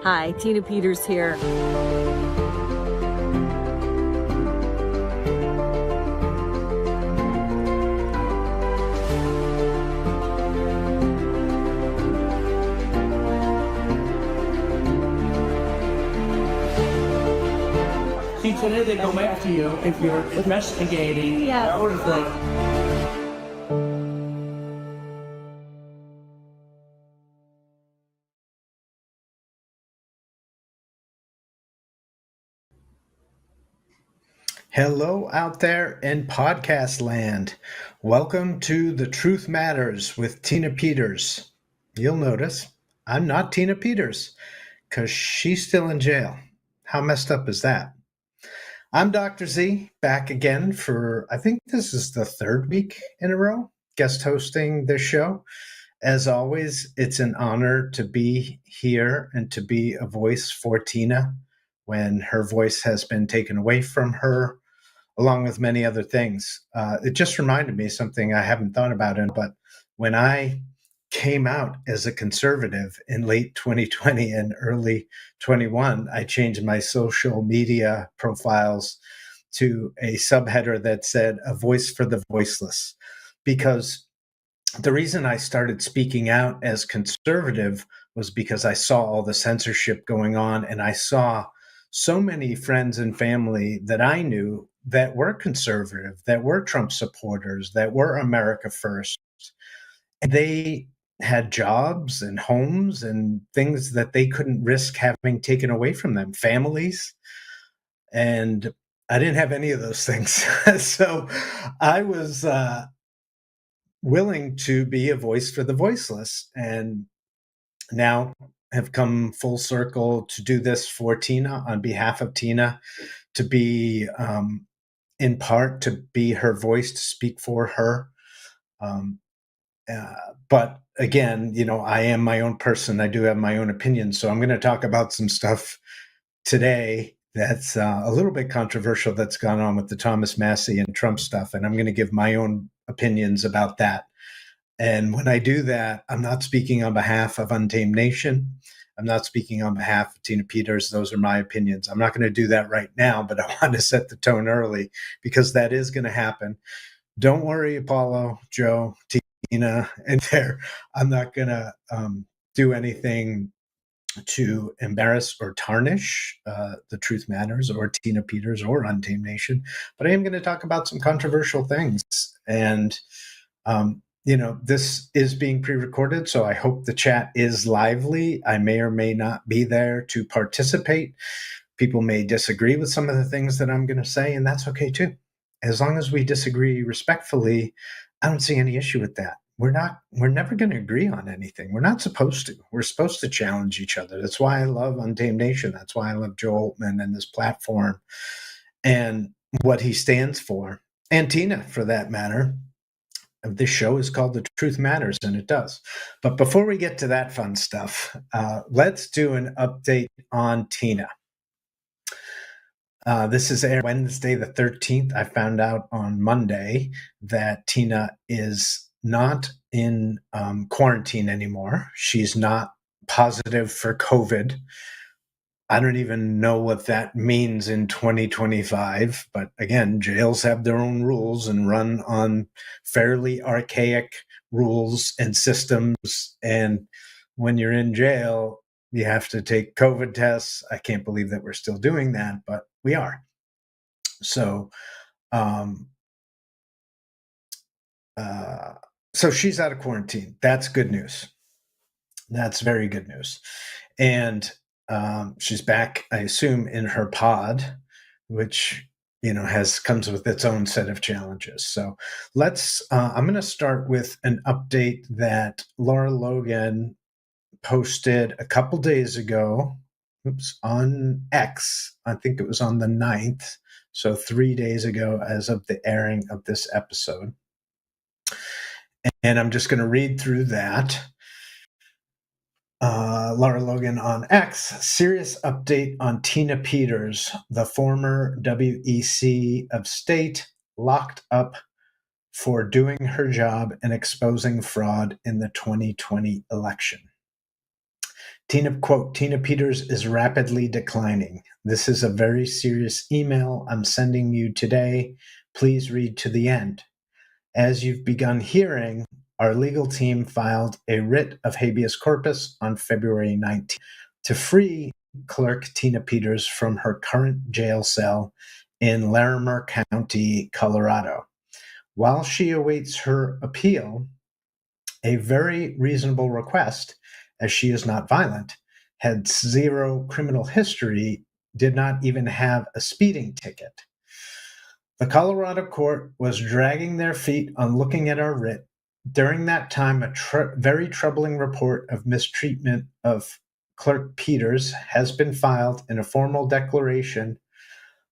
Hi, Tina Peters here. See, today they go after you if you're investigating that sort of thing. Hello out there in podcast land. Welcome to The Truth Matters with Tina Peters. You'll notice I'm not Tina Peters because she's still in jail. How messed up is that? I'm Dr. Z, back again for, I think this is the third week in a row, guest hosting this show. As always, it's an honor to be here and to be a voice for Tina when her voice has been taken away from her, along with many other things. It just reminded me something I haven't thought about, but when I came out as a conservative in late 2020 and early 21, I changed my social media profiles to a subheader that said "A Voice for the Voiceless," because the reason I started speaking out as conservative was because I saw all the censorship going on, and I saw so many friends and family that I knew that were conservative, that were Trump supporters, that were America first. And they had jobs and homes and things that they couldn't risk having taken away from them, families. And I didn't have any of those things. So I was willing to be a voice for the voiceless, and now have come full circle to do this for Tina, on behalf of Tina, to be in part to be her voice, to speak for her. Um, but again, I am my own person. I do have my own opinions. So I'm going to talk about some stuff today that's a little bit controversial that's gone on with the Thomas Massie and Trump stuff. And I'm going to give my own opinions about that. And when I do that, I'm not speaking on behalf of Untamed Nation. I'm not speaking on behalf of Tina Peters. Those are my opinions. I'm not going to do that right now, but I want to set the tone early because that is going to happen. Don't worry, Apollo, Joe, Tina, and there. I'm not going to do anything to embarrass or tarnish The Truth Matters or Tina Peters or Untamed Nation, but I am going to talk about some controversial things. And this is being pre-recorded, so I hope the chat is lively. I may or may not be there to participate. People may disagree with some of the things that I'm going to say, and that's okay too. As long as we disagree respectfully, I don't see any issue with that. We're never going to agree on anything. We're not supposed to. We're supposed to challenge each other. That's why I love Untamed Nation. That's why I love Joe Altman and this platform and what he stands for. And Tina, for that matter. This show is called The Truth Matters, and it does. But before we get to that fun stuff, let's do an update on Tina. This is aired Wednesday the 13th. I found out on Monday that Tina is not in quarantine anymore. She's not positive for COVID. I don't even know what that means in 2025. But again, jails have their own rules and run on fairly archaic rules and systems. And when you're in jail, you have to take COVID tests. I can't believe that we're still doing that, but we are. So, so she's out of quarantine. That's good news. That's very good news. And she's back, I assume, in her pod, which comes with its own set of challenges. So I'm going to start with an update that Lara Logan posted a couple days ago. On X. I think it was on the 9th. So 3 days ago, as of the airing of this episode. And I'm just going to read through that. Lara Logan on X, serious update on Tina Peters, the former WEC of State, locked up for doing her job and exposing fraud in the 2020 election. Tina Peters is rapidly declining. This is a very serious email I'm sending you today. Please read to the end. As you've begun hearing, our legal team filed a writ of habeas corpus on February 19th to free clerk Tina Peters from her current jail cell in Larimer County, Colorado. While she awaits her appeal, a very reasonable request, as she is not violent, had zero criminal history, did not even have a speeding ticket. The Colorado court was dragging their feet on looking at our writ. During that time, a very troubling report of mistreatment of Clerk Peters has been filed in a formal declaration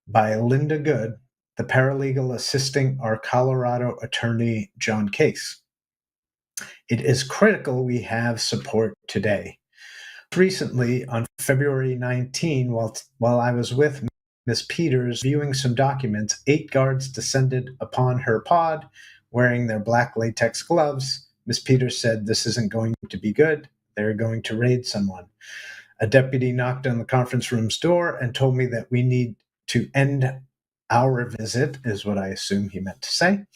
by Linda Good, the paralegal assisting our Colorado attorney, John Case. It is critical we have support today. Recently, on February 19, while I was with Miss Peters viewing some documents, 8 guards descended upon her pod wearing their black latex gloves. Miss Peters said, "This isn't going to be good. They're going to raid someone." A deputy knocked on the conference room's door and told me that we need to end our visit, is what I assume he meant to say.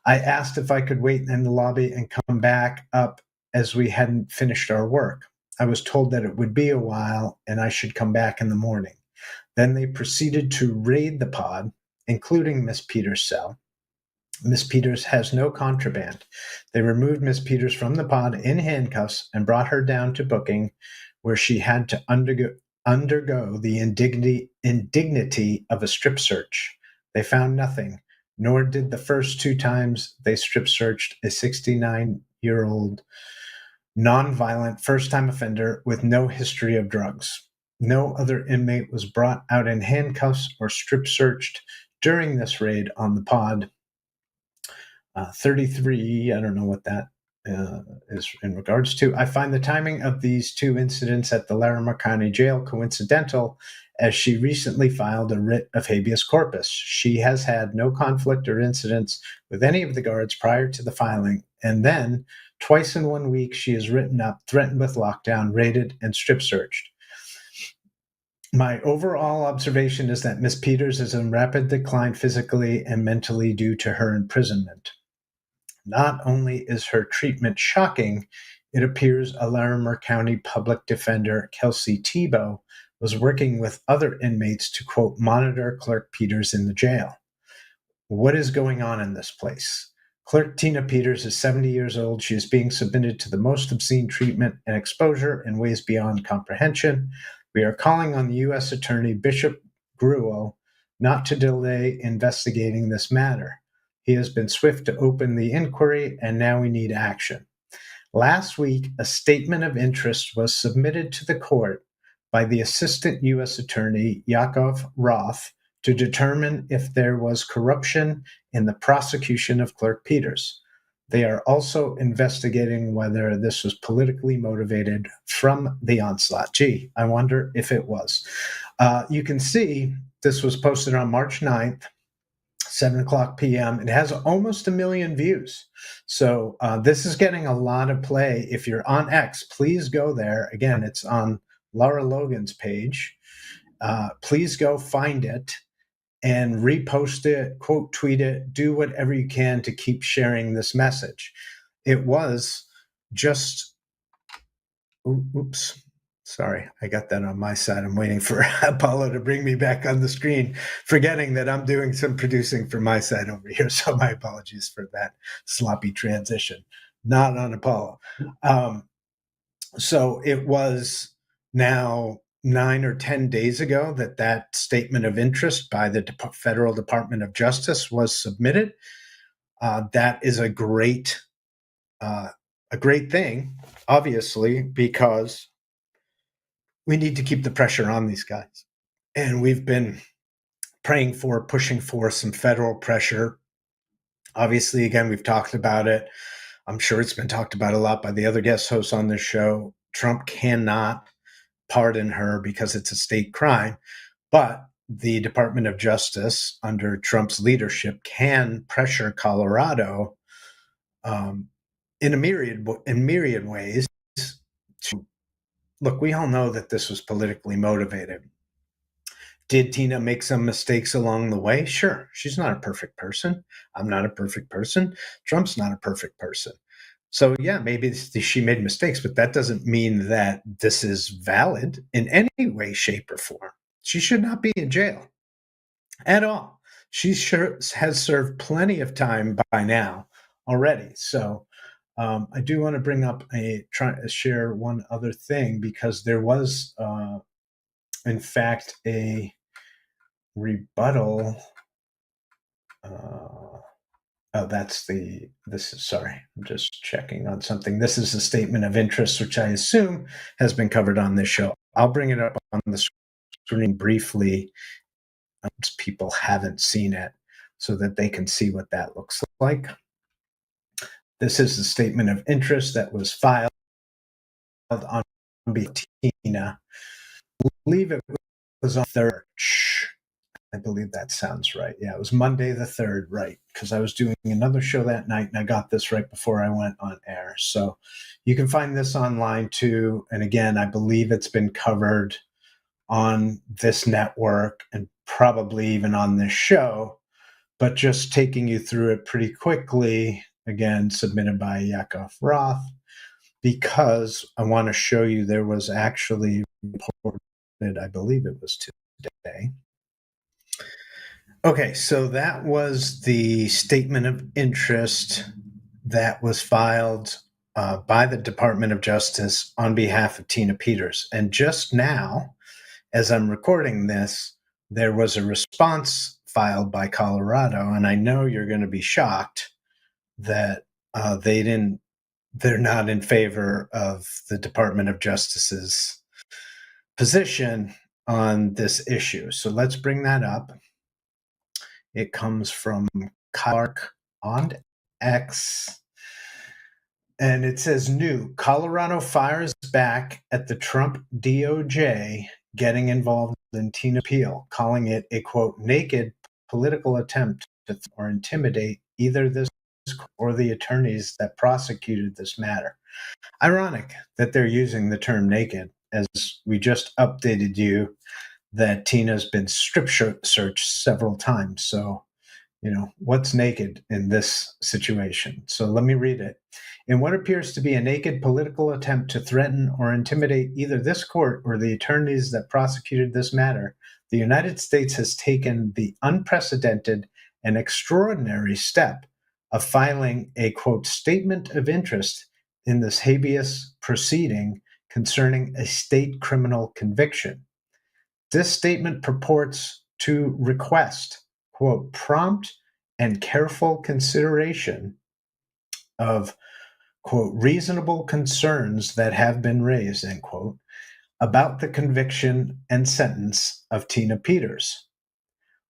I asked if I could wait in the lobby and come back up as we hadn't finished our work. I was told that it would be a while and I should come back in the morning. Then they proceeded to raid the pod, including Miss Peters' cell. Miss Peters has no contraband. They removed Miss Peters from the pod in handcuffs and brought her down to booking, where she had to undergo the indignity of a strip search. They found nothing, nor did the first 2 times they strip searched a 69-year-old nonviolent first-time offender with no history of drugs. No other inmate was brought out in handcuffs or strip searched during this raid on the pod. 33, I don't know what that is in regards to. I find the timing of these 2 incidents at the Larimer County Jail coincidental, as she recently filed a writ of habeas corpus. She has had no conflict or incidents with any of the guards prior to the filing, and then twice in 1 week she is written up, threatened with lockdown, raided, and strip searched. My overall observation is that Miss Peters is in rapid decline physically and mentally due to her imprisonment. Not only is her treatment shocking, it appears a Larimer County public defender, Kelsey Tebow, was working with other inmates to, quote, monitor Clerk Peters in the jail. What is going on in this place? Clerk Tina Peters is 70 years old. She is being submitted to the most obscene treatment and exposure in ways beyond comprehension. We are calling on the U.S. Attorney Bishop Gruel not to delay investigating this matter. He has been swift to open the inquiry, and now we need action. Last week, a statement of interest was submitted to the court by the Assistant U.S. Attorney, Yakov Roth, to determine if there was corruption in the prosecution of Clerk Peters. They are also investigating whether this was politically motivated from the onslaught. Gee, I wonder if it was. You can see this was posted on March 9th, 7:00 p.m. It has almost 1 million views. So this is getting a lot of play. If you're on X, please go there. Again, it's on Lara Logan's page. Please go find it and repost it, quote tweet it, do whatever you can to keep sharing this message. It was just, oops, sorry, I got that on my side. I'm waiting for Apollo to bring me back on the screen, forgetting that I'm doing some producing for my side over here. So my apologies for that sloppy transition. Not on Apollo. So it was now 9 or 10 days ago that statement of interest by the Federal Department of Justice was submitted. That is a great thing, obviously, because we need to keep the pressure on these guys. And we've been pushing for some federal pressure. Obviously, again, we've talked about it. I'm sure it's been talked about a lot by the other guest hosts on this show. Trump cannot pardon her because it's a state crime, but the Department of Justice under Trump's leadership can pressure Colorado in myriad ways to look, we all know that this was politically motivated. Did Tina make some mistakes along the way? Sure. She's not a perfect person. I'm not a perfect person. Trump's not a perfect person. So, yeah, maybe she made mistakes, but that doesn't mean that this is valid in any way, shape, or form. She should not be in jail at all. She sure has served plenty of time by now already. So, I do want to bring up share one other thing, because there was, in fact, a rebuttal. Sorry, I'm just checking on something. This is a statement of interest, which I assume has been covered on this show. I'll bring it up on the screen briefly, since people haven't seen it, so that they can see what that looks like. This is the statement of interest that was filed on Tina. I believe it was on 3rd. I believe that sounds right. Yeah, it was Monday the 3rd, right? Because I was doing another show that night, and I got this right before I went on air. So you can find this online too. And again, I believe it's been covered on this network and probably even on this show, but just taking you through it pretty quickly, again, submitted by Yakov Roth, because I want to show you there was actually reported, I believe it was today. Okay, so that was the statement of interest that was filed by the Department of Justice on behalf of Tina Peters. And just now, as I'm recording this, there was a response filed by Colorado, and I know you're going to be shocked that they're not in favor of the Department of Justice's position on this issue. So let's bring that up. It comes from Clark on X, and it says, new, Colorado fires back at the Trump DOJ getting involved in Tina appeal, calling it a, quote, naked political attempt to or intimidate either this or the attorneys that prosecuted this matter. Ironic that they're using the term naked, as we just updated you that Tina's been strip searched several times. So, what's naked in this situation? So let me read it. In what appears to be a naked political attempt to threaten or intimidate either this court or the attorneys that prosecuted this matter, the United States has taken the unprecedented and extraordinary step of filing a, quote, statement of interest in this habeas proceeding concerning a state criminal conviction. This statement purports to request, quote, prompt and careful consideration of, quote, reasonable concerns that have been raised, end quote, about the conviction and sentence of Tina Peters,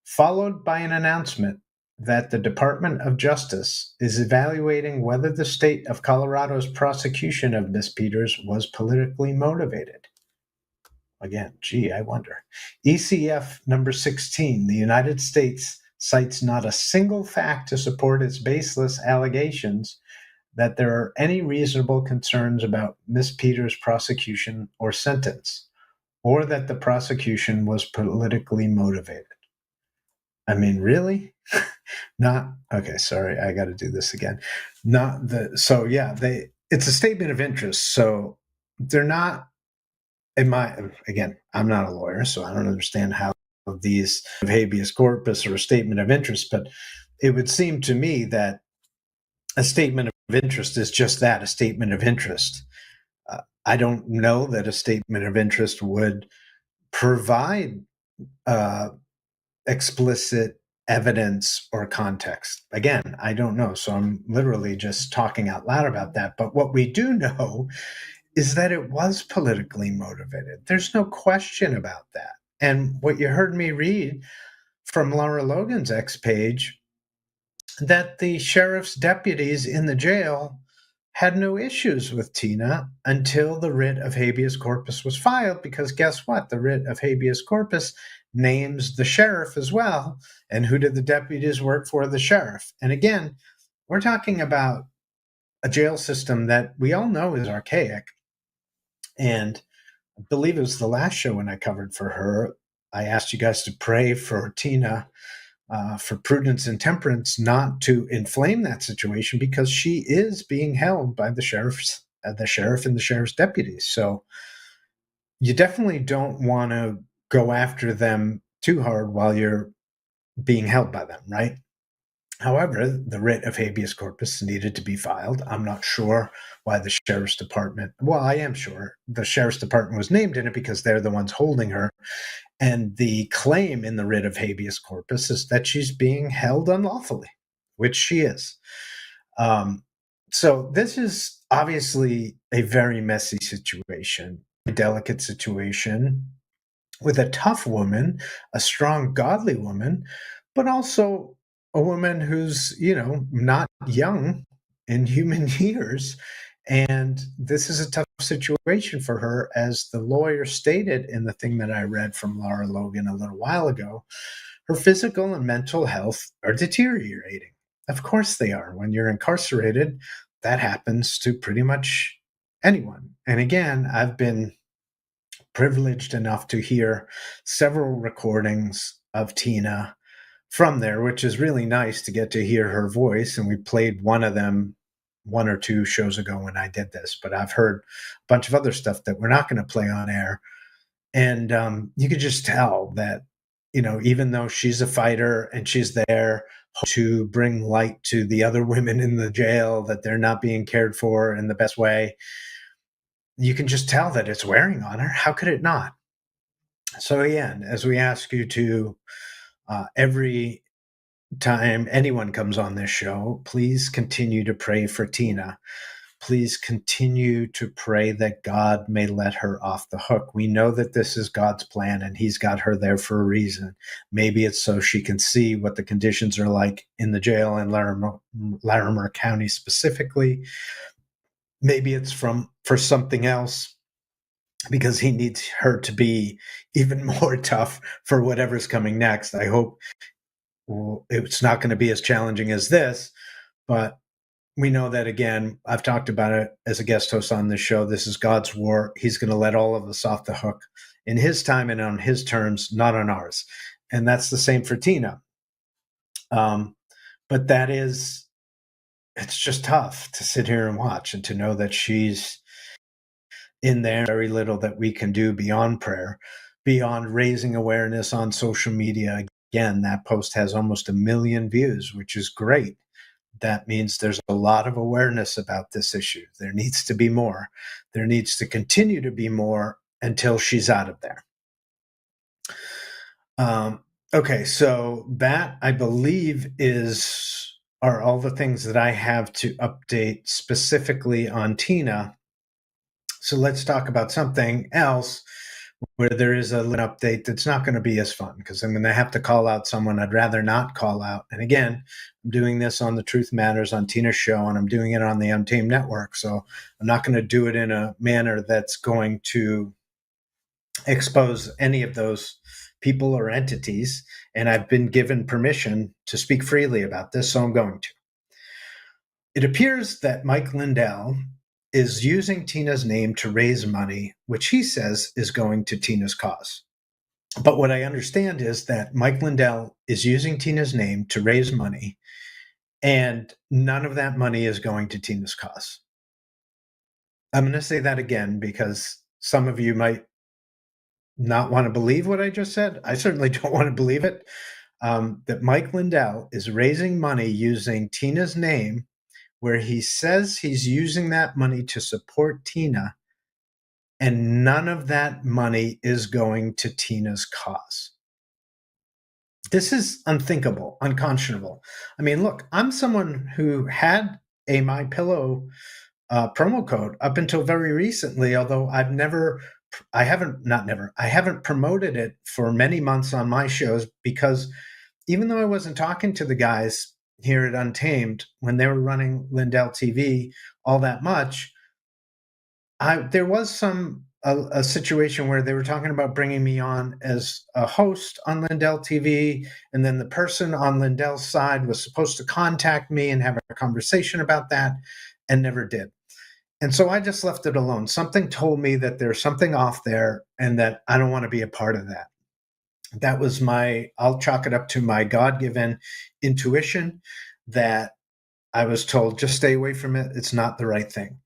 followed by an announcement that the Department of Justice is evaluating whether the state of Colorado's prosecution of Ms. Peters was politically motivated. Again, gee, I wonder. ECF number 16, the United States cites not a single fact to support its baseless allegations that there are any reasonable concerns about Ms. Peters' prosecution or sentence, or that the prosecution was politically motivated. I mean, really? Okay, sorry, I got to do this again. It's a statement of interest. So they're not, again, I'm not a lawyer, so I don't understand how these habeas corpus or a statement of interest, but it would seem to me that a statement of interest is just that, a statement of interest. I don't know that a statement of interest would provide explicit evidence or context. Again, I don't know, so I'm literally just talking out loud about that. But what we do know is that it was politically motivated. There's no question about that. And what you heard me read from Lara Logan's X page, that the sheriff's deputies in the jail had no issues with Tina until the writ of habeas corpus was filed, because guess what? The writ of habeas corpus names the sheriff as well. And who did the deputies work for? The sheriff. And again, we're talking about a jail system that we all know is archaic. And I believe it was the last show when I covered for her. I asked you guys to pray for Tina, for prudence and temperance, not to inflame that situation, because she is being held by the sheriff and the sheriff's deputies. So you definitely don't want to go after them too hard while you're being held by them, right? However, the writ of habeas corpus needed to be filed. I'm not sure why the sheriff's department, well, I am sure the sheriff's department was named in it because they're the ones holding her. And the claim in the writ of habeas corpus is that she's being held unlawfully, which she is. So this is obviously a very messy situation, a delicate situation with a tough woman, a strong, godly woman, but also a woman who's, not young in human years. And this is a tough situation for her, as the lawyer stated in the thing that I read from Laura Logan a little while ago. Her physical and mental health are deteriorating. Of course they are. When you're incarcerated, that happens to pretty much anyone. And again, I've been privileged enough to hear several recordings of Tina from there, which is really nice to get to hear her voice. And we played one of them 1 or 2 shows ago when I did this, but I've heard a bunch of other stuff that we're not going to play on air. And you could just tell that, even though she's a fighter and she's there to bring light to the other women in the jail, that they're not being cared for in the best way, you can just tell that it's wearing on her. How could it not? So again, as we ask you to, every time anyone comes on this show, please continue to pray for Tina. Please continue to pray that God may let her off the hook. We know that this is God's plan and he's got her there for a reason. Maybe it's so she can see what the conditions are like in the jail in Larimer County specifically. Maybe it's for something else, because he needs her to be even more tough for whatever's coming next. I hope it's not going to be as challenging as this, but we know that, again, I've talked about it as a guest host on this show. This is God's war. He's going to let all of us off the hook in his time and on his terms, not on ours. And that's the same for Tina. But it's just tough to sit here and watch and to know that she's in there. Very little that we can do beyond prayer, beyond raising awareness on social media. Again, that post has almost 1 million views, which is great. That means there's a lot of awareness about this issue. There needs to be more. There needs to continue to be more until she's out of there. Okay, so that, I believe, are all the things that I have to update specifically on Tina. So let's talk about something else where there is an update that's not going to be as fun, because I'm going to have to call out someone I'd rather not call out. And again, I'm doing this on the Truth Matters on Tina's show, and I'm doing it on the Untamed Network. So I'm not going to do it in a manner that's going to expose any of those people or entities. And I've been given permission to speak freely about this, so I'm going to. It appears that Mike Lindell is using Tina's name to raise money, which he says is going to Tina's cause. But what I understand is that Mike Lindell is using Tina's name to raise money, and none of that money is going to Tina's cause. I'm going to say that again because some of you might not want to believe what I just said. I certainly don't want to believe it. That Mike Lindell is raising money using Tina's name, where he says he's using that money to support Tina, and none of that money is going to Tina's cause. This is unthinkable, unconscionable. I mean, look, I'm someone who had a MyPillow promo code up until very recently, although I haven't promoted it for many months on my shows, because even though I wasn't talking to the guys here at Untamed when they were running Lindell TV all that much, there was a situation where they were talking about bringing me on as a host on Lindell TV, and then the person on Lindell's side was supposed to contact me and have a conversation about that, and never did. And so I just left it alone. Something told me that there's something off there and that I don't want to be a part of that. That was I'll chalk it up to my God given intuition that I was told, just stay away from it. It's not the right thing.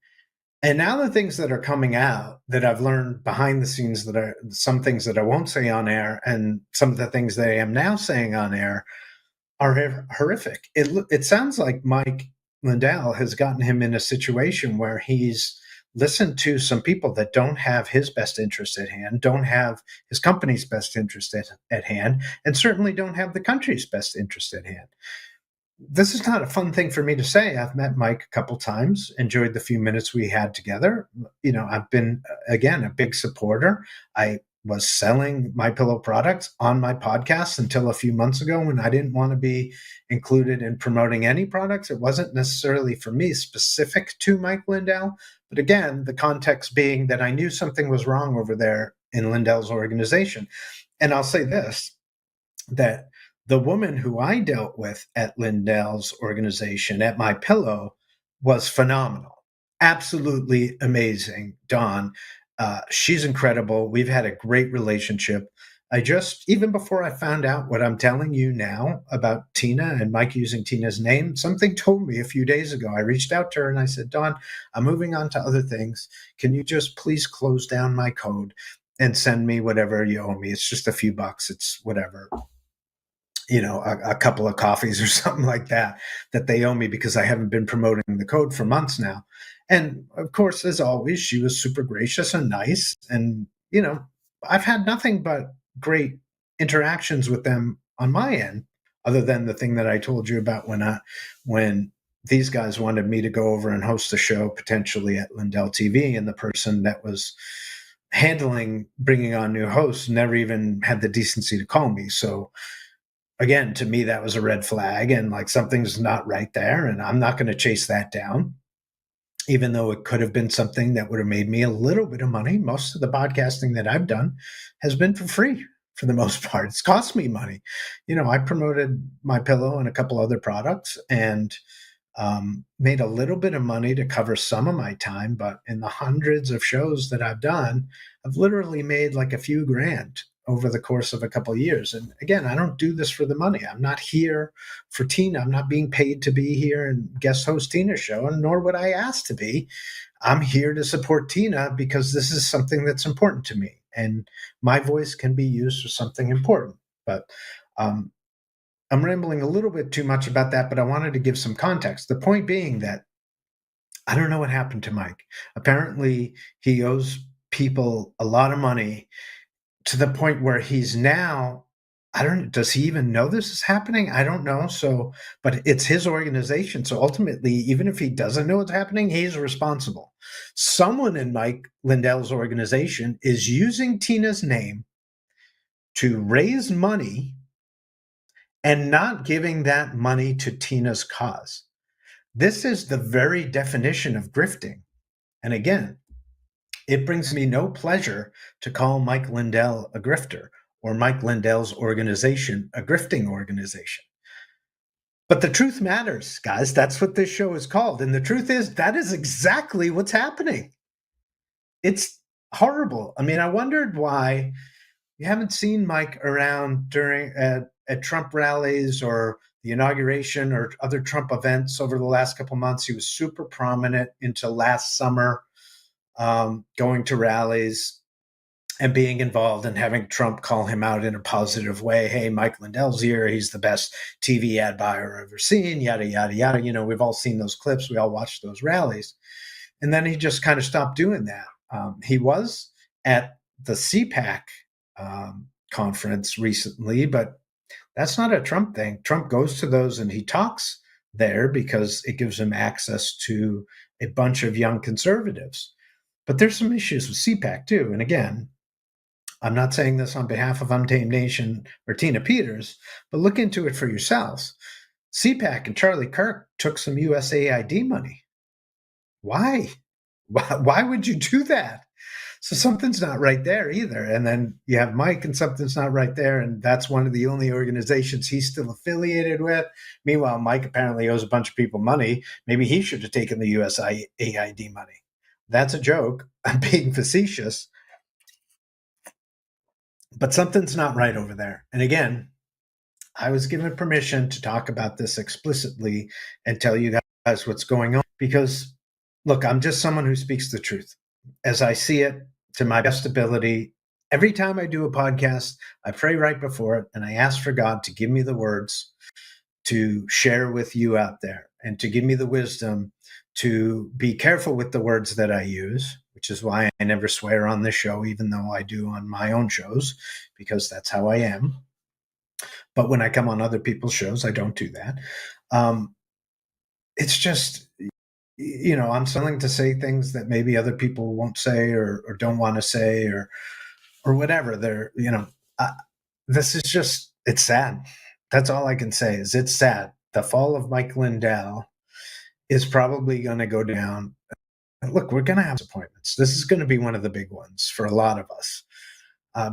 And now the things that are coming out that I've learned behind the scenes, that are some things that I won't say on air, and some of the things that I am now saying on air are horrific. It sounds like Mike Lindell has gotten him in a situation where he's listened to some people that don't have his best interest at hand, don't have his company's best interest at hand, and certainly don't have the country's best interest at hand. This is not a fun thing for me to say. I've met Mike a couple times, enjoyed the few minutes we had together. I've been, again, a big supporter. I was selling MyPillow products on my podcast until a few months ago when I didn't want to be included in promoting any products. It wasn't necessarily for me specific to Mike Lindell, but again, the context being that I knew something was wrong over there in Lindell's organization. And I'll say this, that the woman who I dealt with at Lindell's organization, at MyPillow, was phenomenal. Absolutely amazing, Dawn. She's incredible. We've had a great relationship. Even before I found out what I'm telling you now about Tina and Mike using Tina's name, something told me a few days ago. I reached out to her and I said, Dawn, I'm moving on to other things. Can you just please close down my code and send me whatever you owe me? It's just a few bucks. It's whatever. A couple of coffees or something like that they owe me because I haven't been promoting the code for months now. And of course, as always, she was super gracious and nice. And, I've had nothing but great interactions with them on my end, other than the thing that I told you about when these guys wanted me to go over and host a show potentially at Lindell TV, and the person that was handling bringing on new hosts never even had the decency to call me. So again, to me, that was a red flag, and like something's not right there, and I'm not going to chase that down, even though it could have been something that would have made me a little bit of money. Most of the podcasting that I've done has been for free for the most part. It's cost me money. I promoted MyPillow and a couple other products and made a little bit of money to cover some of my time, but in the hundreds of shows that I've done, I've literally made like a few grand over the course of a couple of years. And again, I don't do this for the money. I'm not here for Tina. I'm not being paid to be here and guest host Tina's show, and nor would I ask to be. I'm here to support Tina because this is something that's important to me, and my voice can be used for something important. But I'm rambling a little bit too much about that, but I wanted to give some context. The point being that I don't know what happened to Mike. Apparently, he owes people a lot of money, to the point where he's now, does he even know this is happening? I don't know. So, but it's his organization. So ultimately, even if he doesn't know what's happening, he's responsible. Someone in Mike Lindell's organization is using Tina's name to raise money and not giving that money to Tina's cause. This is the very definition of grifting. And again, it brings me no pleasure to call Mike Lindell a grifter or Mike Lindell's organization a grifting organization. But the truth matters, guys. That's what this show is called. And the truth is, that is exactly what's happening. It's horrible. I mean, I wondered why you haven't seen Mike around during at Trump rallies or the inauguration or other Trump events over the last couple of months. He was super prominent until last summer. Going to rallies and being involved and having Trump call him out in a positive way. Hey, Mike Lindell's here. He's the best TV ad buyer I've ever seen, yada, yada, yada. We've all seen those clips. We all watched those rallies. And then he just kind of stopped doing that. He was at the CPAC conference recently, but that's not a Trump thing. Trump goes to those and he talks there because it gives him access to a bunch of young conservatives. But there's some issues with CPAC too. And again, I'm not saying this on behalf of Untamed Nation or Tina Peters, but look into it for yourselves. CPAC and Charlie Kirk took some USAID money. Why? Why would you do that? So something's not right there either. And then you have Mike and something's not right there. And that's one of the only organizations he's still affiliated with. Meanwhile, Mike apparently owes a bunch of people money. Maybe he should have taken the USAID money. that's a joke. I'm being facetious. But something's not right over there. And again, I was given permission to talk about this explicitly and tell you guys what's going on because, look, I'm just someone who speaks the truth as I see it to my best ability. Every time I do a podcast, I pray right before it and I ask for God to give me the words to share with you out there and to give me the wisdom to be careful with the words that I use, which is why I never swear on this show, even though I do on my own shows, because that's how I am. But when I come on other people's shows, I don't do that. It's just, I'm willing to say things that maybe other people won't say or don't want to say or whatever. This is just, it's sad. That's all I can say is it's sad. The fall of Mike Lindell is probably going to go down. Look, we're going to have disappointments. This is going to be one of the big ones for a lot of us.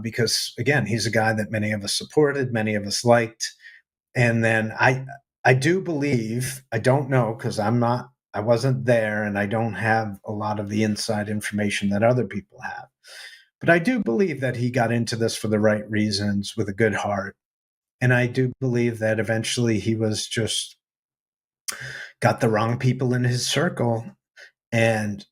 Because again, he's a guy that many of us supported, many of us liked. And then I do believe, I don't know, because I wasn't there and I don't have a lot of the inside information that other people have. But I do believe that he got into this for the right reasons with a good heart. And I do believe that eventually he was just got the wrong people in his circle. And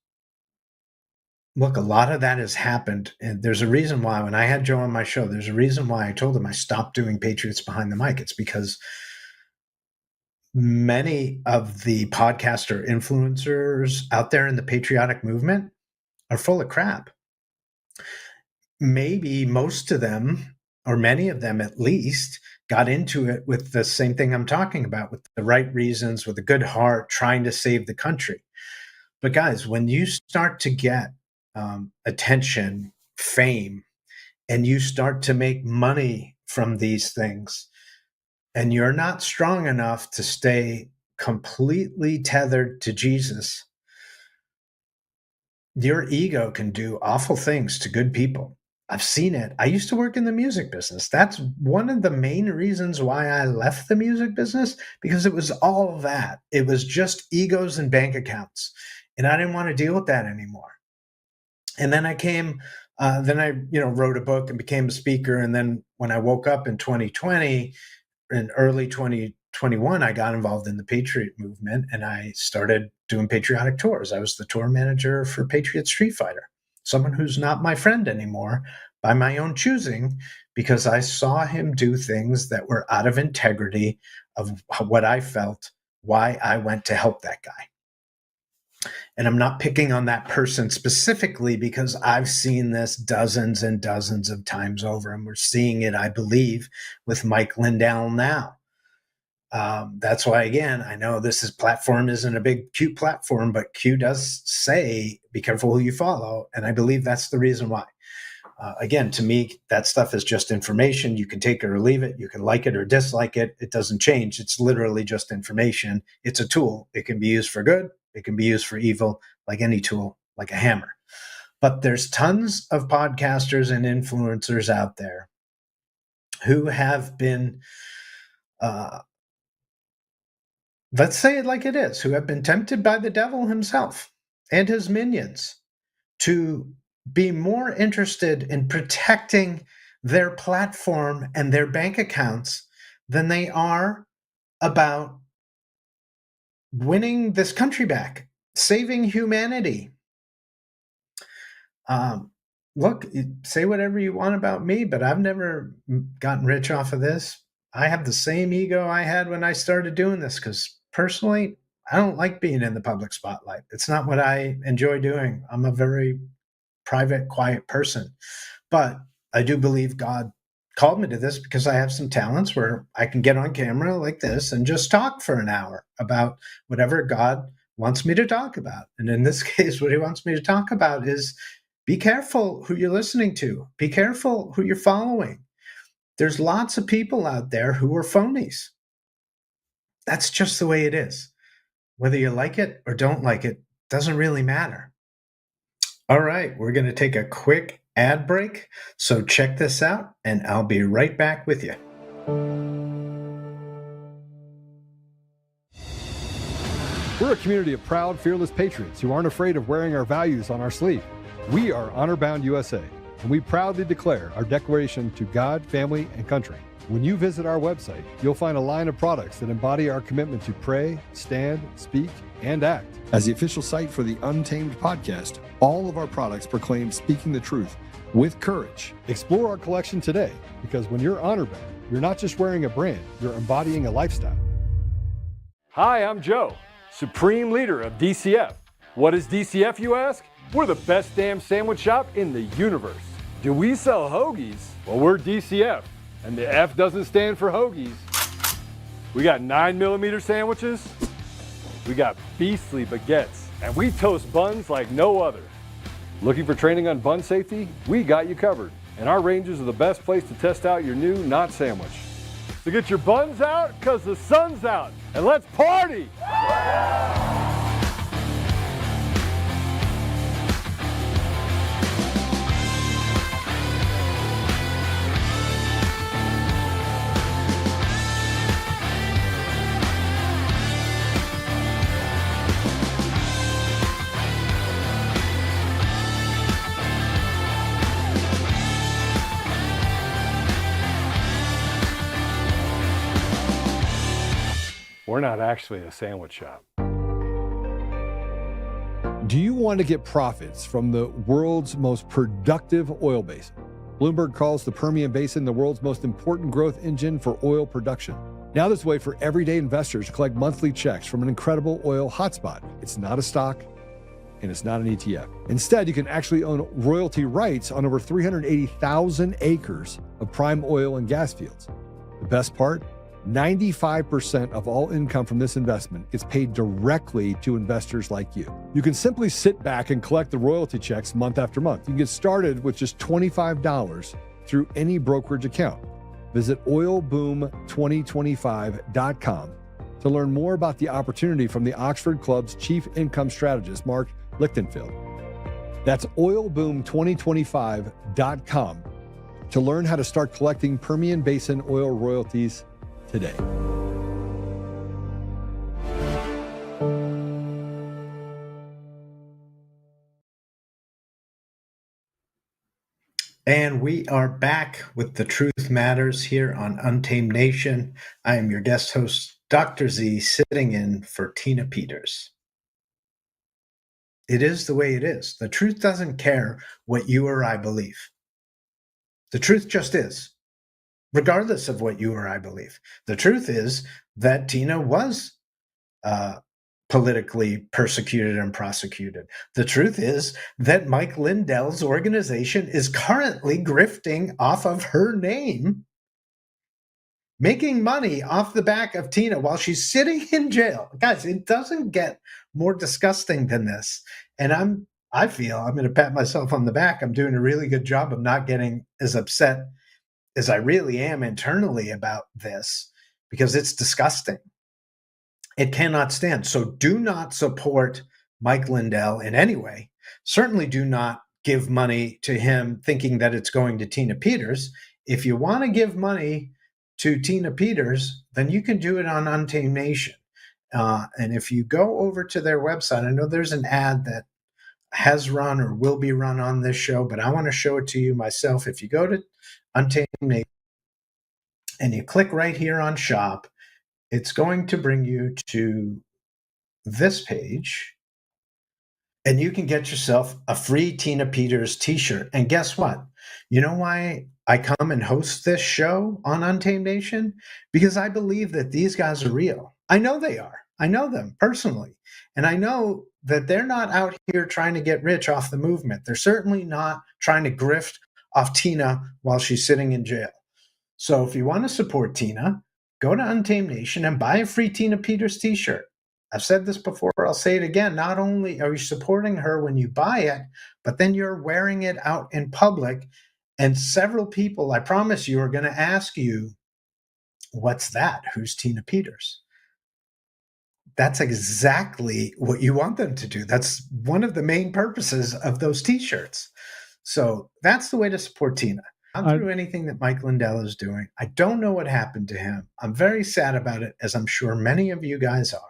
look, a lot of that has happened. And there's a reason why when I had Joe on my show, there's a reason why I told him I stopped doing Patriots Behind the Mic. It's because many of the podcaster influencers out there in the patriotic movement are full of crap. Maybe most of them, or many of them at least, got into it with the same thing I'm talking about, with the right reasons, with a good heart, trying to save the country. But guys, when you start to get attention, fame, and you start to make money from these things, and you're not strong enough to stay completely tethered to Jesus, your ego can do awful things to good people. I've seen it. I used to work in the music business. That's one of the main reasons why I left the music business, because it was all that. It was just egos and bank accounts. And I didn't want to deal with that anymore. And then I wrote a book and became a speaker. And then when I woke up in 2020, in early 2021, I got involved in the Patriot movement and I started doing patriotic tours. I was the tour manager for Patriot Street Fighter, someone who's not my friend anymore by my own choosing, because I saw him do things that were out of integrity of what I felt, why I went to help that guy. And I'm not picking on that person specifically because I've seen this dozens and dozens of times over, and we're seeing it, I believe, with Mike Lindell now. That's why, again, I know this platform isn't a big Q platform, but Q does say, be careful who you follow. And I believe that's the reason why. Again, to me, that stuff is just information. You can take it or leave it. You can like it or dislike it. It doesn't change. It's literally just information. It's a tool. It can be used for good. It can be used for evil, like any tool, like a hammer. But there's tons of podcasters and influencers out there who have been, let's say it like it is, who have been tempted by the devil himself and his minions to be more interested in protecting their platform and their bank accounts than they are about winning this country back, saving humanity. Look, say whatever you want about me, but I've never gotten rich off of this. I have the same ego I had when I started doing this, because personally, I don't like being in the public spotlight. It's not what I enjoy doing. I'm a very private, quiet person. But I do believe God called me to this because I have some talents where I can get on camera like this and just talk for an hour about whatever God wants me to talk about. And in this case, what he wants me to talk about is be careful who you're listening to. Be careful who you're following. There's lots of people out there who are phonies. That's just the way it is. Whether you like it or don't like it doesn't really matter. All right, we're going to take a quick ad break. So check this out, and I'll be right back with you. We're a community of proud, fearless patriots who aren't afraid of wearing our values on our sleeve. We are Honor Bound USA, and we proudly declare our declaration to God, family, and country. When you visit our website, you'll find a line of products that embody our commitment to pray, stand, speak, and act. As the official site for the Untamed podcast, all of our products proclaim speaking the truth with courage. Explore our collection today, because when you're honor bound, you're not just wearing a brand, you're embodying a lifestyle. Hi, I'm Joe, Supreme Leader of DCF. What is DCF, you ask? We're the best damn sandwich shop in the universe. Do we sell hoagies? Well, we're DCF, and the F doesn't stand for hoagies. We got 9mm sandwiches, we got beastly baguettes, and we toast buns like no other. Looking for training on bun safety? We got you covered. And our Rangers are the best place to test out your new Not sandwich. So get your buns out, cause the sun's out, and let's party! We're not actually a sandwich shop. Do you want to get profits from the world's most productive oil basin? Bloomberg calls the Permian Basin the world's most important growth engine for oil production. Now there's a way for everyday investors to collect monthly checks from an incredible oil hotspot. It's not a stock, and it's not an ETF. Instead, you can actually own royalty rights on over 380,000 acres of prime oil and gas fields. The best part? 95% of all income from this investment gets paid directly to investors like you. You can simply sit back and collect the royalty checks month after month. You can get started with just $25 through any brokerage account. Visit oilboom2025.com to learn more about the opportunity from the Oxford Club's Chief Income Strategist, Mark Lichtenfeld. That's oilboom2025.com to learn how to start collecting Permian Basin oil royalties today. And we are back with The Truth Matters here on Untamed Nation. I am your guest host, Dr. Z, sitting in for Tina Peters. It is the way it is. The truth doesn't care what you or I believe. The truth just is. Regardless of what you or I believe. The truth is that Tina was politically persecuted and prosecuted. The truth is that Mike Lindell's organization is currently grifting off of her name, making money off the back of Tina while she's sitting in jail. Guys, it doesn't get more disgusting than this. And I feel I'm going to pat myself on the back. I'm doing a really good job of not getting as upset as I really am internally about this, because it's disgusting. It cannot stand. So do not support Mike Lindell in any way. Certainly do not give money to him thinking that it's going to Tina Peters. If you want to give money to Tina Peters, then you can do it on Untamed Nation. And if you go over to their website, I know there's an ad that has run or will be run on this show, but I want to show it to you myself. If you go to Untamed Nation and you click right here on shop, it's going to bring you to this page, and you can get yourself a free Tina Peters t-shirt. And guess what? You know why I come and host this show on Untamed Nation? Because I believe that these guys are real. I know they are. I know them personally. And I know that they're not out here trying to get rich off the movement. They're certainly not trying to grift off Tina while she's sitting in jail. So if you want to support Tina, go to Untamed Nation and buy a free Tina Peters t-shirt. I've said this before, I'll say it again. Not only are you supporting her when you buy it, but then you're wearing it out in public. And several people, I promise you, are going to ask you, what's that? Who's Tina Peters? That's exactly what you want them to do. That's one of the main purposes of those t-shirts. So that's the way to support Tina. Not through anything that Mike Lindell is doing. I don't know what happened to him. I'm very sad about it, as I'm sure many of you guys are.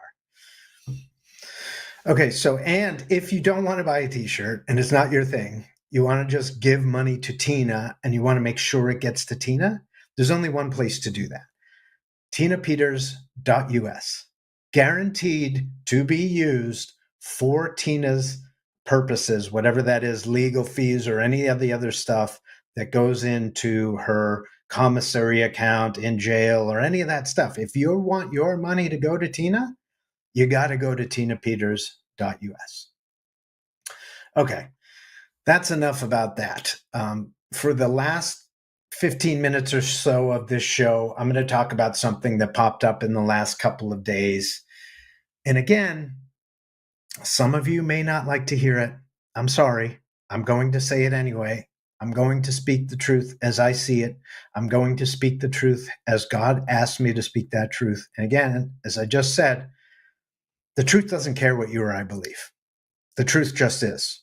Okay, so, and if you don't want to buy a t-shirt and it's not your thing, you want to just give money to Tina and you want to make sure it gets to Tina, there's only one place to do that. TinaPeters.us. Guaranteed to be used for Tina's purposes, whatever that is, legal fees or any of the other stuff that goes into her commissary account in jail or any of that stuff. If you want your money to go to Tina, you got to go to TinaPeters.us. Okay, that's enough about that. For the last 15 minutes or so of this show, I'm going to talk about something that popped up in the last couple of days. And again, some of you may not like to hear it. I'm sorry. I'm going to say it anyway. I'm going to speak the truth as I see it. I'm going to speak the truth as God asked me to speak that truth. And again, as I just said, the truth doesn't care what you or I believe. The truth just is.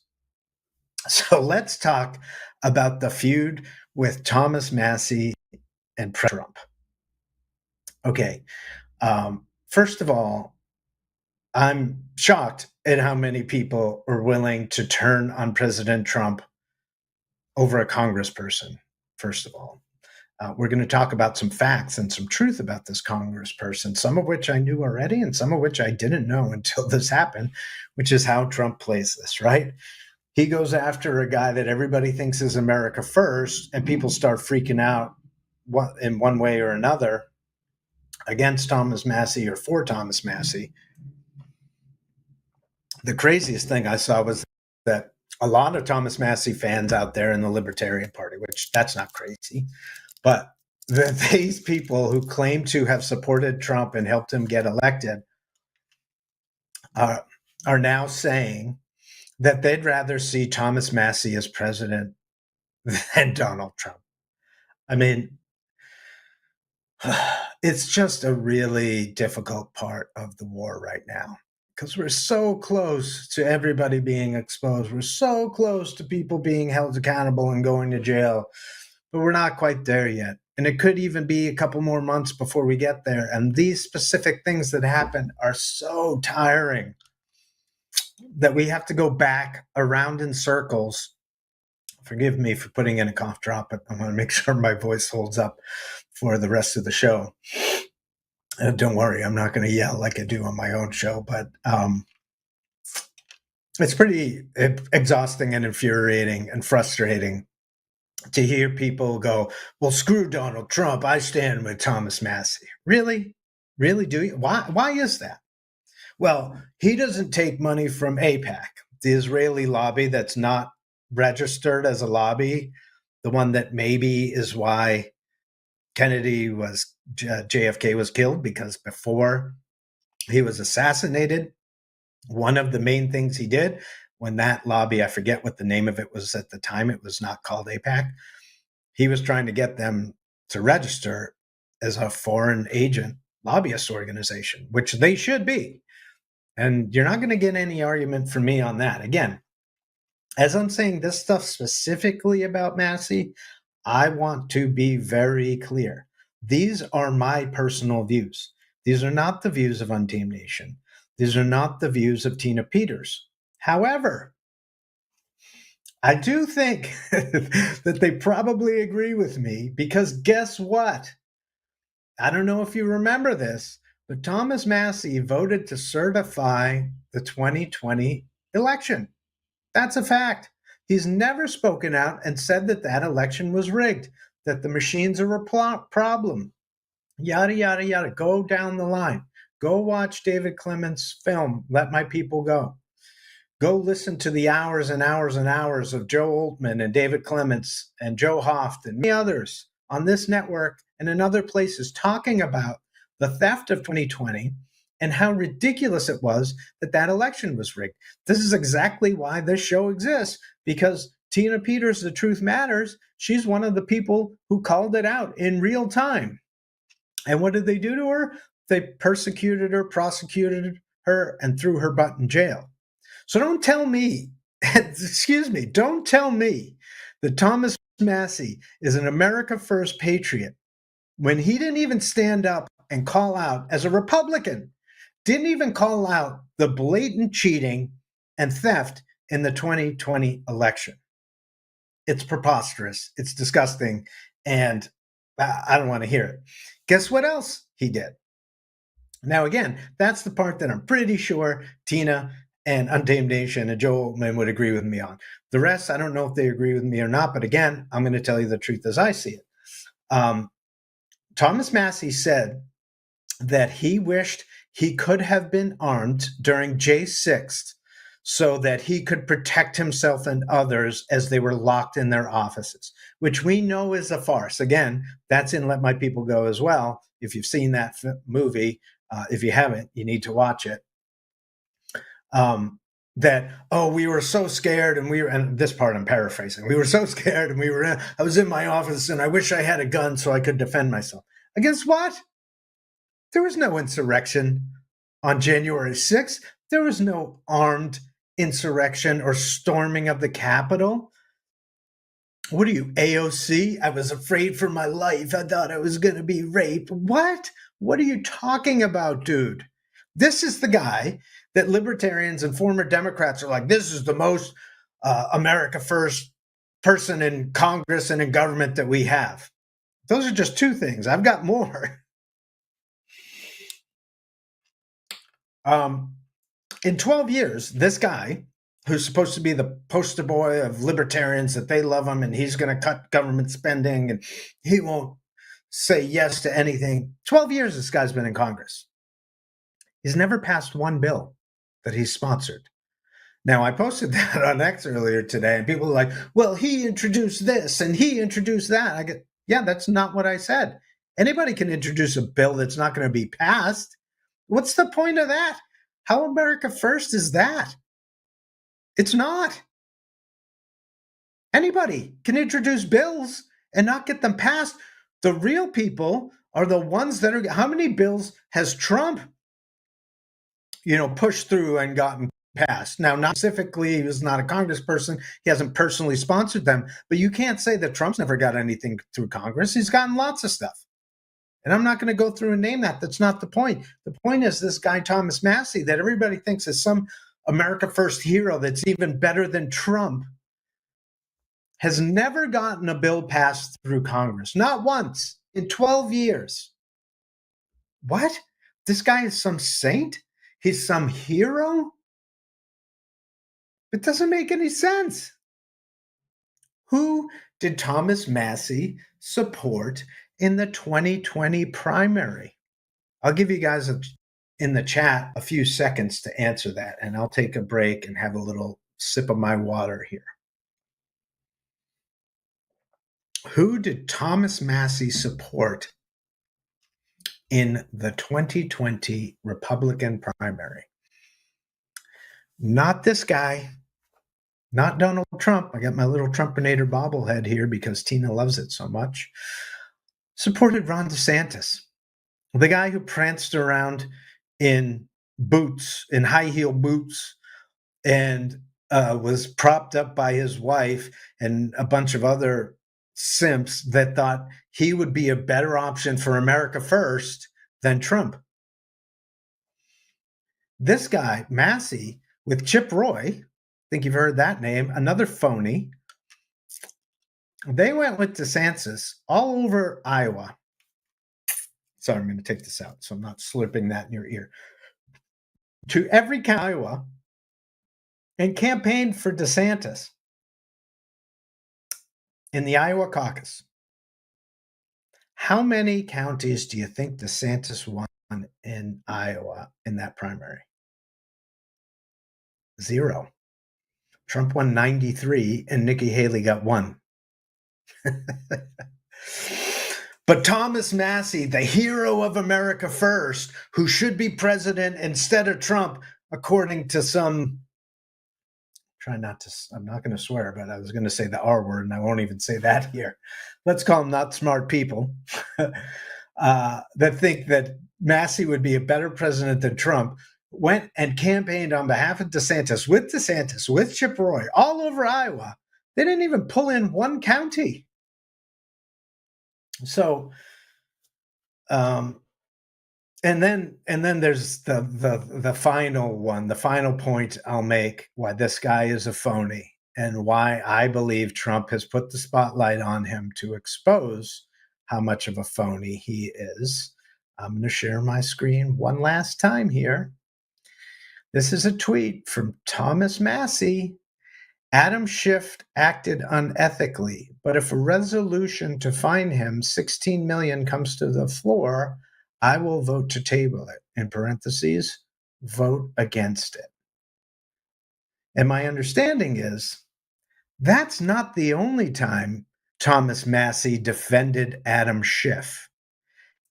So let's talk about the feud with Thomas Massie and Trump. Okay. First of all, I'm shocked at how many people are willing to turn on President Trump over a congressperson, first of all. We're going to talk about some facts and some truth about this congressperson, some of which I knew already and some of which I didn't know until this happened, which is how Trump plays this, right? He goes after a guy that everybody thinks is America first, and people start freaking out in one way or another against Thomas Massie or for Thomas Massie. The craziest thing I saw was that a lot of Thomas Massie fans out there in the Libertarian Party, which that's not crazy, but these people who claim to have supported Trump and helped him get elected are now saying that they'd rather see Thomas Massie as president than Donald Trump. I mean, it's just a really difficult part of the war right now because we're so close to everybody being exposed. We're so close to people being held accountable and going to jail, but we're not quite there yet. And it could even be a couple more months before we get there. And these specific things that happen are so tiring that we have to go back around in circles. Forgive me for putting in a cough drop, but I want to make sure my voice holds up for the rest of the show. Don't worry, I'm not going to yell like I do on my own show, but it's pretty exhausting and infuriating and frustrating to hear people go, well, screw Donald Trump. I stand with Thomas Massie. Really? Really? Do you? Why is that? Well, he doesn't take money from AIPAC, the Israeli lobby that's not registered as a lobby, the one that maybe is why JFK was killed, because before he was assassinated, one of the main things he did when that lobby, I forget what the name of it was at the time, it was not called AIPAC, he was trying to get them to register as a foreign agent lobbyist organization, which they should be. And you're not going to get any argument from me on that. Again, as I'm saying this stuff specifically about Massie, I want to be very clear. These are my personal views. These are not the views of Untamed Nation. These are not the views of Tina Peters. However, I do think that they probably agree with me because guess what? I don't know if you remember this, but Thomas Massie voted to certify the 2020 election. That's a fact. He's never spoken out and said that that election was rigged, that the machines are a problem, yada, yada, yada. Go down the line. Go watch David Clements' film, Let My People Go. Go listen to the hours and hours and hours of Joe Altman and David Clements and Joe Hoft and many others on this network and in other places talking about the theft of 2020 and how ridiculous it was that that election was rigged. This is exactly why this show exists, because Tina Peters, The Truth Matters, she's one of the people who called it out in real time. And what did they do to her? They persecuted her, prosecuted her, and threw her butt in jail. So don't tell me, don't tell me that Thomas Massie is an America First patriot when he didn't even stand up and call out as a Republican didn't even call out the blatant cheating and theft in the 2020 election. It's preposterous. It's disgusting. And I don't want to hear it. Guess what else he did? Now, again, that's the part that I'm pretty sure Tina and Untamed Nation and Joe Oltmann would agree with me on. The rest, I don't know if they agree with me or not, but again, I'm going to tell you the truth as I see it. Thomas Massie said that he wished he could have been armed during J6 so that he could protect himself and others as they were locked in their offices, which we know is a farce. Again, that's in Let My People Go as well. If you've seen that movie, if you haven't, you need to watch it. We were so scared and this part I'm paraphrasing. We were so scared and I was in my office and I wish I had a gun so I could defend myself. Against what? There was no insurrection on January 6th. There was no armed insurrection or storming of the Capitol. What are you, AOC? I was afraid for my life. I thought I was going to be raped. What? What are you talking about, dude? This is the guy that libertarians and former Democrats are like, this is the most America First person in Congress and in government that we have. Those are just two things. I've got more. In 12 years, this guy, who's supposed to be the poster boy of libertarians, that they love him and he's going to cut government spending and he won't say yes to anything. 12 years this guy's been in Congress. He's never passed one bill that he's sponsored. Now, I posted that on X earlier today, and people are like, well, he introduced this and he introduced that. I get, yeah, that's not what I said. Anybody can introduce a bill that's not going to be passed. What's the point of that? How America First is that? It's not. Anybody can introduce bills and not get them passed. The real people are the ones that are. How many bills has Trump, pushed through and gotten passed? Now, not specifically, he was not a congressperson. He hasn't personally sponsored them. But you can't say that Trump's never got anything through Congress. He's gotten lots of stuff. And I'm not going to go through and name that. That's not the point. The point is this guy, Thomas Massie, that everybody thinks is some America First hero that's even better than Trump, has never gotten a bill passed through Congress. Not once in 12 years. What? This guy is some saint? He's some hero? It doesn't make any sense. Who did Thomas Massie support in the 2020 primary? I'll give you guys in the chat a few seconds to answer that, and I'll take a break and have a little sip of my water here. Who did Thomas Massie support in the 2020 Republican primary? Not this guy, not Donald Trump. I got my little Trumpinator bobblehead here because Tina loves it so much. Supported Ron DeSantis, the guy who pranced around in boots, in high heel boots, and was propped up by his wife and a bunch of other simps that thought he would be a better option for America First than Trump. This guy, Massie, with Chip Roy, I think you've heard that name, another phony. They went with DeSantis all over Iowa. Sorry, I'm going to take this out so I'm not slurping that in your ear. To every county in Iowa and campaigned for DeSantis in the Iowa caucus. How many counties do you think DeSantis won in Iowa in that primary? 0. Trump won 93 and Nikki Haley got 1. But Thomas Massie, the hero of America First, who should be president instead of Trump, according to some, I'm not going to swear, but I was going to say the R word, and I won't even say that here. Let's call them not smart people that think that Massie would be a better president than Trump, went and campaigned on behalf of DeSantis, with Chip Roy, all over Iowa. They didn't even pull in one county. So And then there's the final one, the final point I'll make why this guy is a phony and why I believe Trump has put the spotlight on him to expose how much of a phony he is. I'm going to share my screen one last time here. This is a tweet from Thomas Massie. Adam Schiff acted unethically, but if a resolution to fine him 16 million comes to the floor, I will vote to table it. In parentheses, vote against it. And my understanding is that's not the only time Thomas Massie defended Adam Schiff.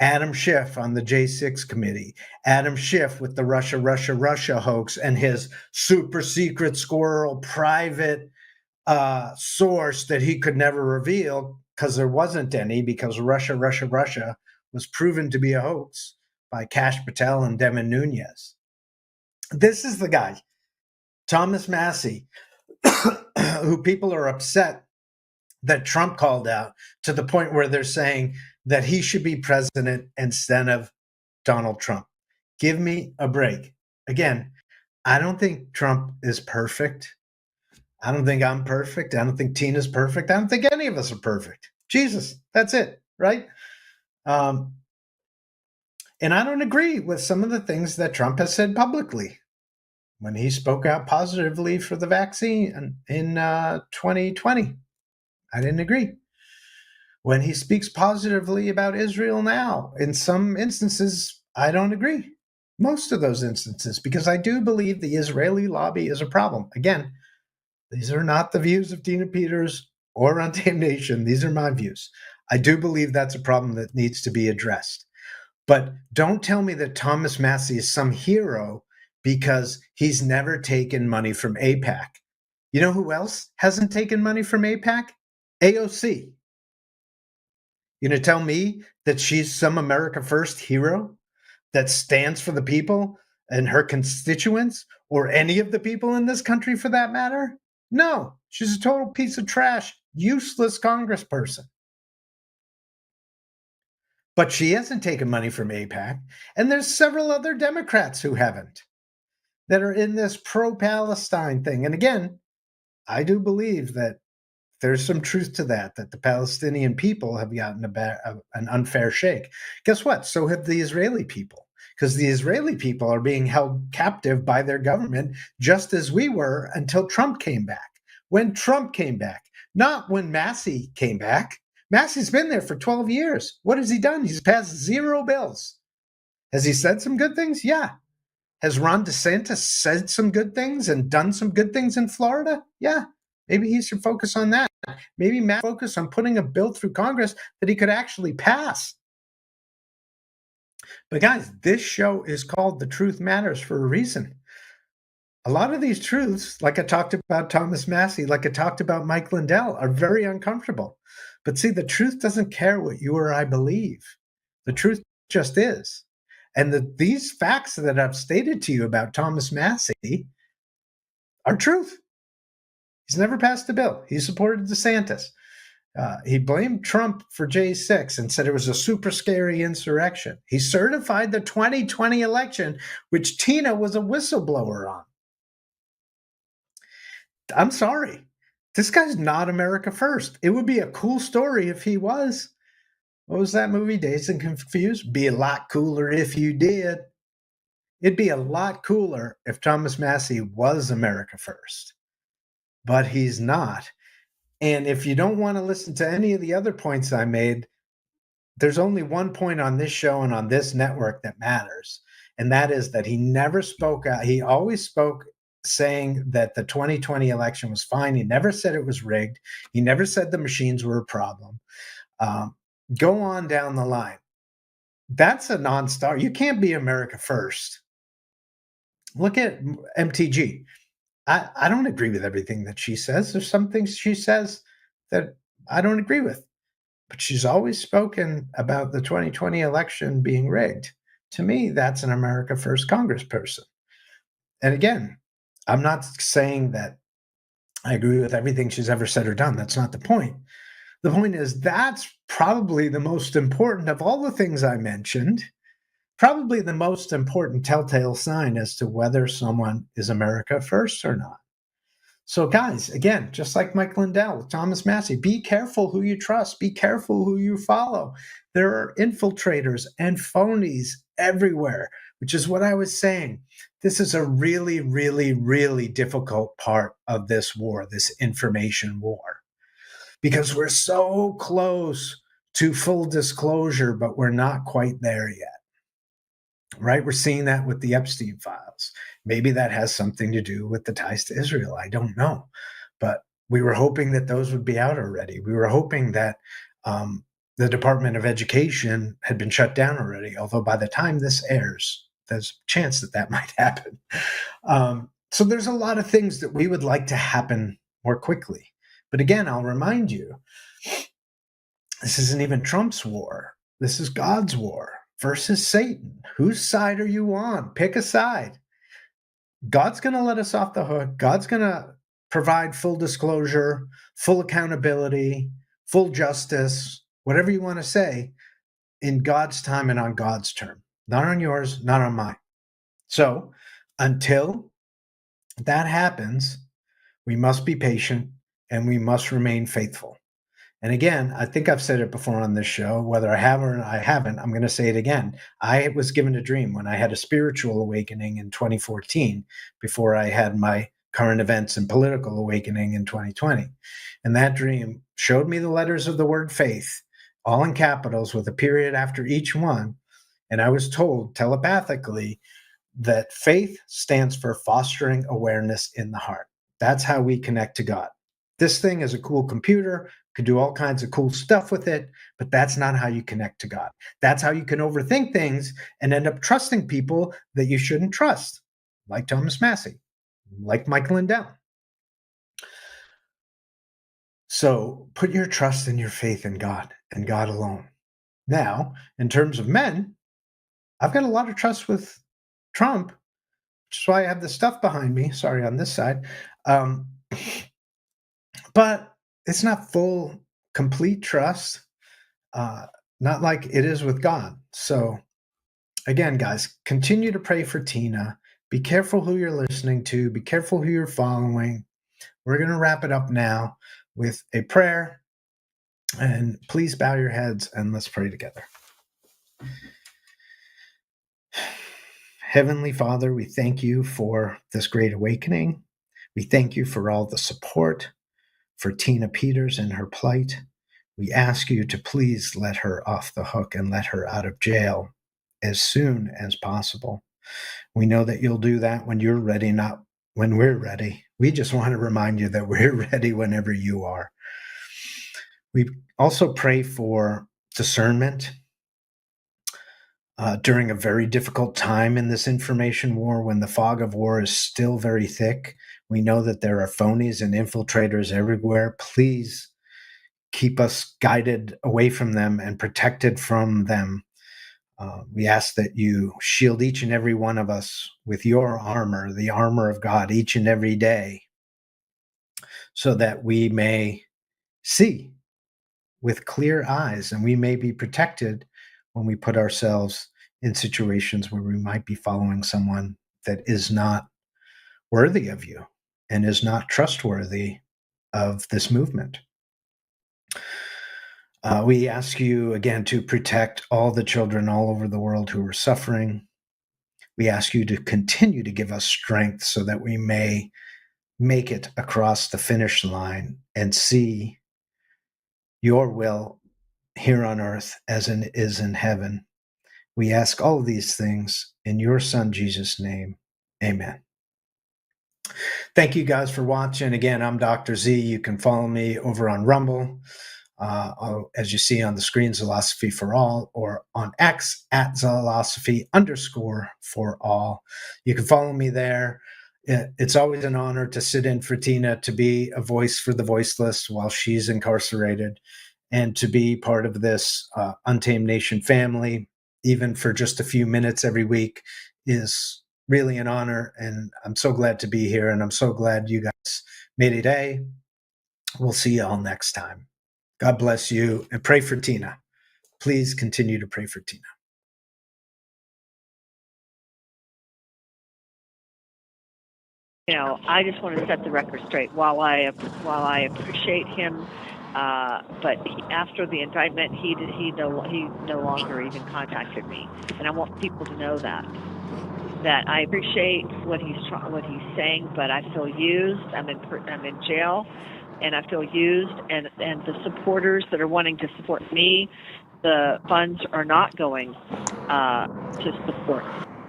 Adam Schiff on the J6 committee, Adam Schiff with the Russia hoax and his super secret squirrel private source that he could never reveal because there wasn't any, because Russia was proven to be a hoax by Kash Patel and Devin Nunes. This is the guy, Thomas Massie, who people are upset that Trump called out to the point where they're saying that he should be president instead of Donald Trump. Give me a break. Again, I don't think Trump is perfect. I don't think I'm perfect. I don't think Tina's perfect. I don't think any of us are perfect. Jesus, that's it, right? And I don't agree with some of the things that Trump has said publicly. When he spoke out positively for the vaccine in 2020, I didn't agree. When he speaks positively about Israel now, in some instances, I don't agree. Most of those instances, because I do believe the Israeli lobby is a problem. Again, these are not the views of Tina Peters or on Damn Nation. These are my views. I do believe that's a problem that needs to be addressed. But don't tell me that Thomas Massie is some hero because he's never taken money from AIPAC. You know who else hasn't taken money from AIPAC? AOC. You gonna tell me that she's some America First hero that stands for the people and her constituents, or any of the people in this country for that matter? No, she's a total piece of trash, useless congressperson. But she hasn't taken money from AIPAC, and there's several other Democrats who haven't, that are in this pro-Palestine thing. And again, I do believe that there's some truth to that the Palestinian people have gotten an unfair shake. Guess what? So have the Israeli people, because the Israeli people are being held captive by their government, just as we were until Trump came back. When Trump came back, not when Massie came back. Massie's been there for 12 years. What has he done? He's passed 0 bills. Has he said some good things? Yeah. Has Ron DeSantis said some good things and done some good things in Florida? Yeah. Maybe he should focus on that. Maybe Matt focus on putting a bill through Congress that he could actually pass. But guys, this show is called The Truth Matters for a reason. A lot of these truths, like I talked about Thomas Massie, like I talked about Mike Lindell, are very uncomfortable. But see, the truth doesn't care what you or I believe. The truth just is. And these facts that I've stated to you about Thomas Massie are truth. He's never passed a bill. He supported DeSantis. He blamed Trump for J6 and said it was a super scary insurrection. He certified the 2020 election, which Tina was a whistleblower on. I'm sorry. This guy's not America First. It would be a cool story if he was. What was that movie, Dazed and Confused? Be a lot cooler if you did. It'd be a lot cooler if Thomas Massie was America First. But he's not. And if you don't want to listen to any of the other points I made, there's only one point on this show and on this network that matters. And that is that he never spoke out. He always spoke saying that the 2020 election was fine. He never said it was rigged. He never said the machines were a problem. Go on down the line. That's a non-starter. You can't be America First. Look at MTG. I don't agree with everything that she says. There's some things she says that I don't agree with. But she's always spoken about the 2020 election being rigged. To me, that's an America First congressperson. And again, I'm not saying that I agree with everything she's ever said or done. That's not the point. The point is that's probably the most important of all the things I mentioned probably the most important telltale sign as to whether someone is America first or not. So, guys, again, just like Mike Lindell, Thomas Massey, be careful who you trust. Be careful who you follow. There are infiltrators and phonies everywhere, which is what I was saying. This is a really, really, really difficult part of this war, this information war, because we're so close to full disclosure, but we're not quite there yet. Right? We're seeing that with the Epstein files. Maybe that has something to do with the ties to Israel. I don't know. But we were hoping that those would be out already. We were hoping that the Department of Education had been shut down already, although by the time this airs, there's a chance that that might happen. So there's a lot of things that we would like to happen more quickly. But again, I'll remind you, this isn't even Trump's war. This is God's war versus Satan. Whose side are you on? Pick a side. God's going to let us off the hook. God's going to provide full disclosure, full accountability, full justice, whatever you want to say, in God's time and on God's term. Not on yours, not on mine. So until that happens, we must be patient and we must remain faithful. And again, I think I've said it before on this show, whether I have or I haven't, I'm going to say it again. I was given a dream when I had a spiritual awakening in 2014, before I had my current events and political awakening in 2020. And that dream showed me the letters of the word faith, all in capitals with a period after each one. And I was told telepathically that faith stands for fostering awareness in the heart. That's how we connect to God. This thing is a cool computer, could do all kinds of cool stuff with it, but that's not how you connect to God. That's how you can overthink things and end up trusting people that you shouldn't trust, like Thomas Massey, like Mike Lindell. So put your trust and your faith in God and God alone. Now, in terms of men, I've got a lot of trust with Trump, which is why I have the stuff behind me. Sorry, on this side. But it's not full, complete trust, not like it is with God. So again, guys, continue to pray for Tina. Be careful who you're listening to. Be careful who you're following. We're going to wrap it up now with a prayer. And please bow your heads and let's pray together. Heavenly Father, we thank you for this great awakening. We thank you for all the support for Tina Peters and her plight. We ask you to please let her off the hook and let her out of jail as soon as possible. We know that you'll do that when you're ready, not when we're ready. We just want to remind you that we're ready whenever you are. We also pray for discernment during a very difficult time in this information war, when the fog of war is still very thick. We know that there are phonies and infiltrators everywhere. Please keep us guided away from them and protected from them. We ask that you shield each and every one of us with your armor, the armor of God, each and every day, so that we may see with clear eyes and we may be protected when we put ourselves in situations where we might be following someone that is not worthy of you and is not trustworthy of this movement. We ask you again to protect all the children all over the world who are suffering. We ask you to continue to give us strength so that we may make it across the finish line and see your will here on earth as it is in heaven. We ask all of these things in your Son, Jesus' name. Amen. Thank you guys for watching. Again, I'm Dr. Z. You can follow me over on Rumble, as you see on the screen, Zolosophy for All, or on X at Zolosophy_for_all. You can follow me there. It's always an honor to sit in for Tina, to be a voice for the voiceless while she's incarcerated, and to be part of this Untamed Nation family, even for just a few minutes every week, is really an honor. And I'm so glad to be here. And I'm so glad you guys made it a. We'll see you all next time. God bless you, and pray for Tina. Please continue to pray for Tina. I just want to set the record straight. While I appreciate him, but after the indictment, he no longer even contacted me, and I want people to know that I appreciate what he's saying, but I feel used. I'm in jail, and I feel used, and the supporters that are wanting to support me, the funds are not going to support.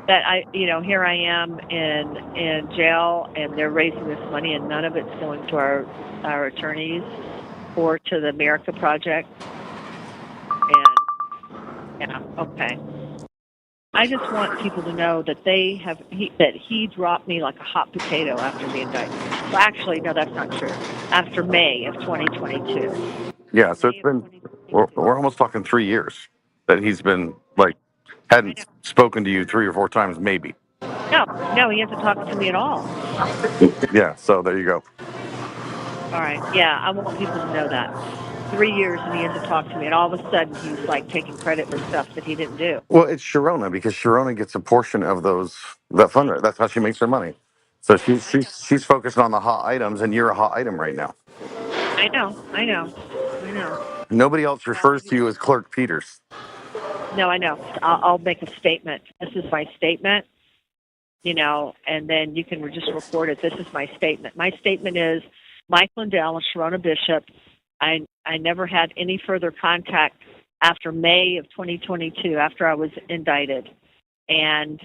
That here I am in jail, and they're raising this money, and none of it's going to our attorneys or to the America Project. And okay. I just want people to know that he dropped me like a hot potato after the indictment. Well, actually, no, that's not true. After May of 2022. Yeah, so it's been we're almost talking 3 years that he's been hadn't spoken to you 3 or 4 times, maybe. No, he hasn't talked to me at all. Yeah, so there you go. All right, yeah, I want people to know that. 3 years and he hasn't talked to me, and all of a sudden he's taking credit for stuff that he didn't do. Well, it's Sharona because Sharona gets a portion of that fundraiser. That's how she makes her money. So she's focused on the hot items, and you're a hot item right now. I know. Nobody else refers to you as Clerk Peters. No, I know. I'll make a statement. This is my statement, and then you can just record it. This is my statement. My statement is Mike Lindell and Sharona Bishop. I never had any further contact after May of 2022, after I was indicted, and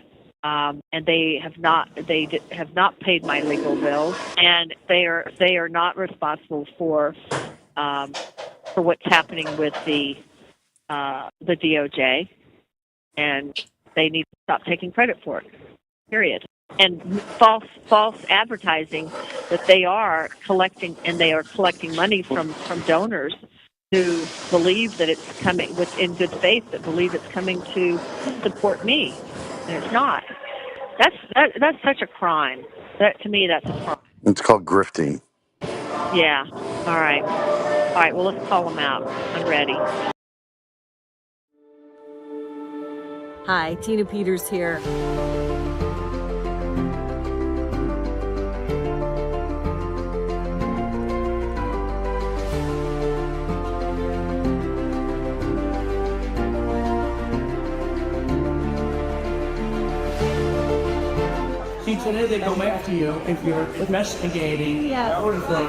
they have not paid my legal bills, and they are not responsible for what's happening with the DOJ, and they need to stop taking credit for it. Period. And false advertising that they are collecting, and they are collecting money from donors who believe that it's coming in good faith, that believe it's coming to support me, and it's not. That's such a crime. To me, that's a crime. It's called grifting. Yeah. All right. Well, let's call them out. I'm ready. Hi, Tina Peters here. See, today they go after you if you're investigating that sort of thing.